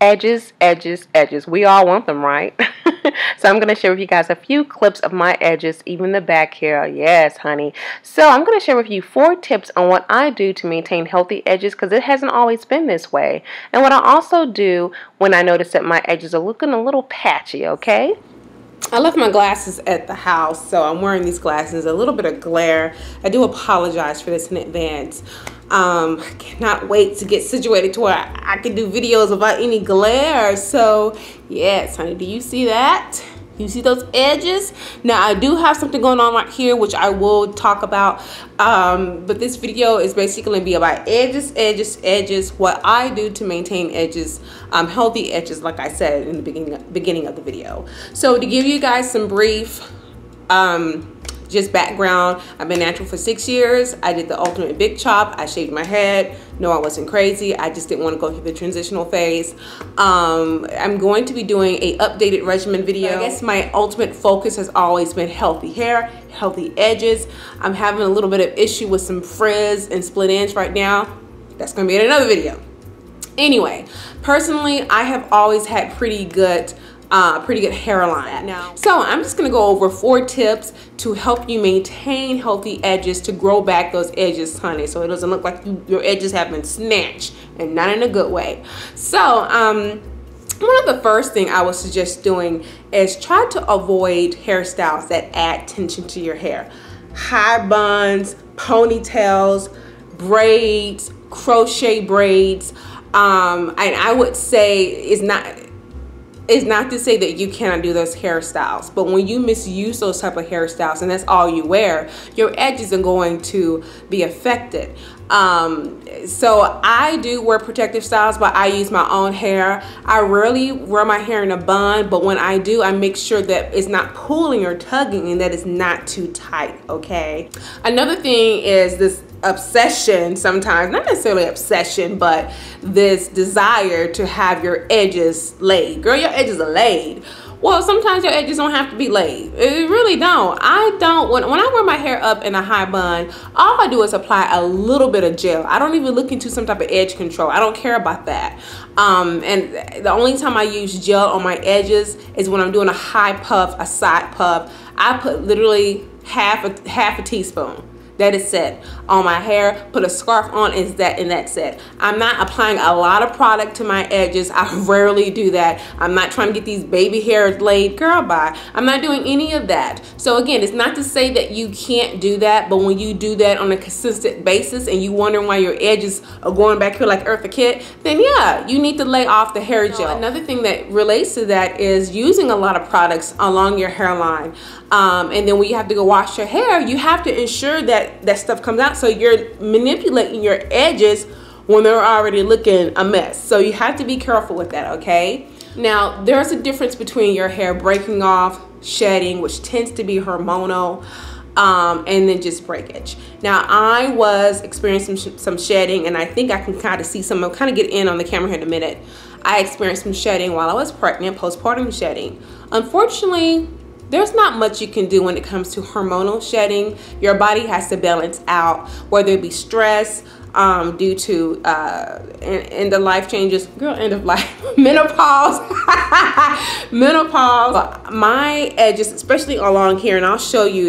Edges, edges, edges. We all want them, right? So I'm going to share with you guys a few clips of my edges, even the back hair. Yes, honey. So I'm going to share with you 4 tips on what I do to maintain healthy edges, because it hasn't always been this way. And what I also do when I notice that my edges are looking a little patchy, okay? I left my glasses at the house, so I'm wearing these glasses. A little bit of glare. I do apologize for this in advance. I cannot wait to get situated to where I can do videos without any glare. So yes, honey, do you see that? You see those edges? Now I do have something going on right here, which I will talk about. But this video is basically going to be about edges, edges, edges. What I do to maintain edges, healthy edges, like I said in the beginning of the video. So to give you guys some brief, just background, I've been natural for 6 years. I did the ultimate big chop. I shaved my head. No, I wasn't crazy. I just didn't want to go through the transitional phase. I'm going to be doing a updated regimen video. I guess my ultimate focus has always been healthy hair, healthy edges. I'm having a little bit of issue with some frizz and split ends right now. That's going to be in another video. Anyway, personally, I have always had pretty good hairline now. So I'm just gonna go over 4 tips to help you maintain healthy edges, to grow back those edges, honey, so it doesn't look like your edges have been snatched, and not in a good way. So one of the first thing I would suggest doing is try to avoid hairstyles that add tension to your hair. High buns, ponytails, braids, crochet braids, and I would say it's not to say that you cannot do those hairstyles, but when you misuse those type of hairstyles and that's all you wear, your edges are going to be affected. So I do wear protective styles, but I use my own hair. I rarely wear my hair in a bun, but when I do, I make sure that it's not pulling or tugging and that it's not too tight, okay? Another thing is this obsession sometimes, not necessarily obsession, but this desire to have your edges laid. Girl, your edges are laid. Well, sometimes your edges don't have to be laid. It really don't. I don't, when I wear my hair up in a high bun, all I do is apply a little bit of gel. I don't even look into some type of edge control. I don't care about that. And the only time I use gel on my edges is when I'm doing a high puff, a side puff. I put literally half a teaspoon. That is set on my hair. Put a scarf on, and that's it. I'm not applying a lot of product to my edges. I rarely do that. I'm not trying to get these baby hairs laid. Girl, bye. I'm not doing any of that. So again, it's not to say that you can't do that, but when you do that on a consistent basis and you wondering why your edges are going back here like Eartha Kitt, then yeah, you need to lay off the hair gel. Another thing that relates to that is using a lot of products along your hairline. And then when you have to go wash your hair, you have to ensure that that stuff comes out, so you're manipulating your edges when they're already looking a mess. So you have to be careful with that, okay? Now, there's a difference between your hair breaking off, shedding, which tends to be hormonal, and then just breakage. Now, I was experiencing some shedding, and I think I can kind of see some, I'll kind of get in on the camera here in a minute. I experienced some shedding while I was pregnant, postpartum shedding. Unfortunately, there's not much you can do when it comes to hormonal shedding. Your body has to balance out, whether it be stress due to end of life changes, girl, end of life, menopause, menopause. My edges, especially along here, and I'll show you,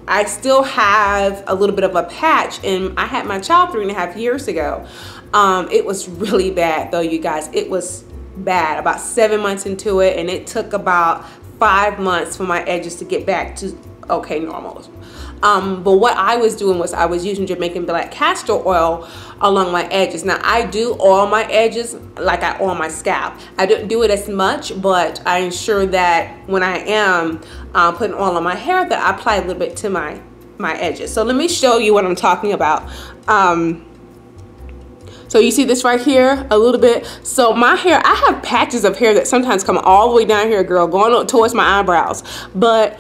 I still have a little bit of a patch, and I had my child 3.5 years ago. It was really bad though, you guys. It was bad, about 7 months into it, and it took about 5 months for my edges to get back to okay, normal. But what I was doing was I was using Jamaican black castor oil along my edges. Now I do oil my edges like I oil my scalp. I don't do it as much, but I ensure that when I am putting oil on my hair, that I apply a little bit to my edges. So let me show you what I'm talking about. So you see this right here a little bit. So my hair, I have patches of hair that sometimes come all the way down here, girl, going up towards my eyebrows, but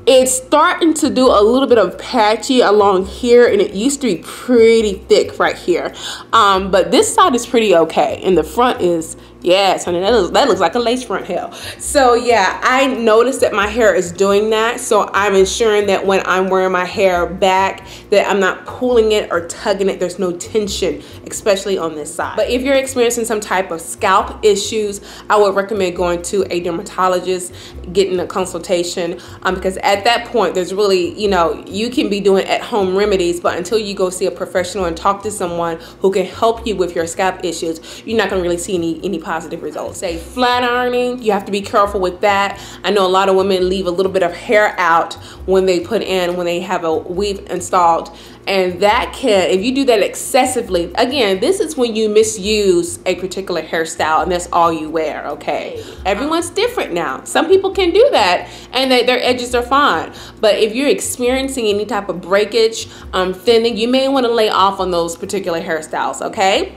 it's starting to do a little bit of patchy along here, and it used to be pretty thick right here. But this side is pretty okay, and the front is Yes, honey, that looks like a lace front hair. So yeah, I noticed that my hair is doing that. So I'm ensuring that when I'm wearing my hair back, that I'm not pulling it or tugging it. There's no tension, especially on this side. But if you're experiencing some type of scalp issues, I would recommend going to a dermatologist, getting a consultation, because at that point, there's really, you know, you can be doing at-home remedies, but until you go see a professional and talk to someone who can help you with your scalp issues, you're not gonna really see any positive results. Say flat ironing, you have to be careful with that. I know a lot of women leave a little bit of hair out when they have a weave installed, and that can, if you do that excessively, again, this is when you misuse a particular hairstyle and that's all you wear, okay? Everyone's different now. Some people can do that and their edges are fine, but if you're experiencing any type of breakage, thinning, you may want to lay off on those particular hairstyles, okay?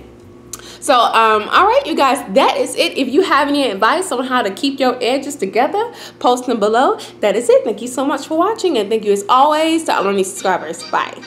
So, all right, you guys, that is it. If you have any advice on how to keep your edges together, post them below. That is it. Thank you so much for watching, and thank you as always to all our new subscribers. Bye.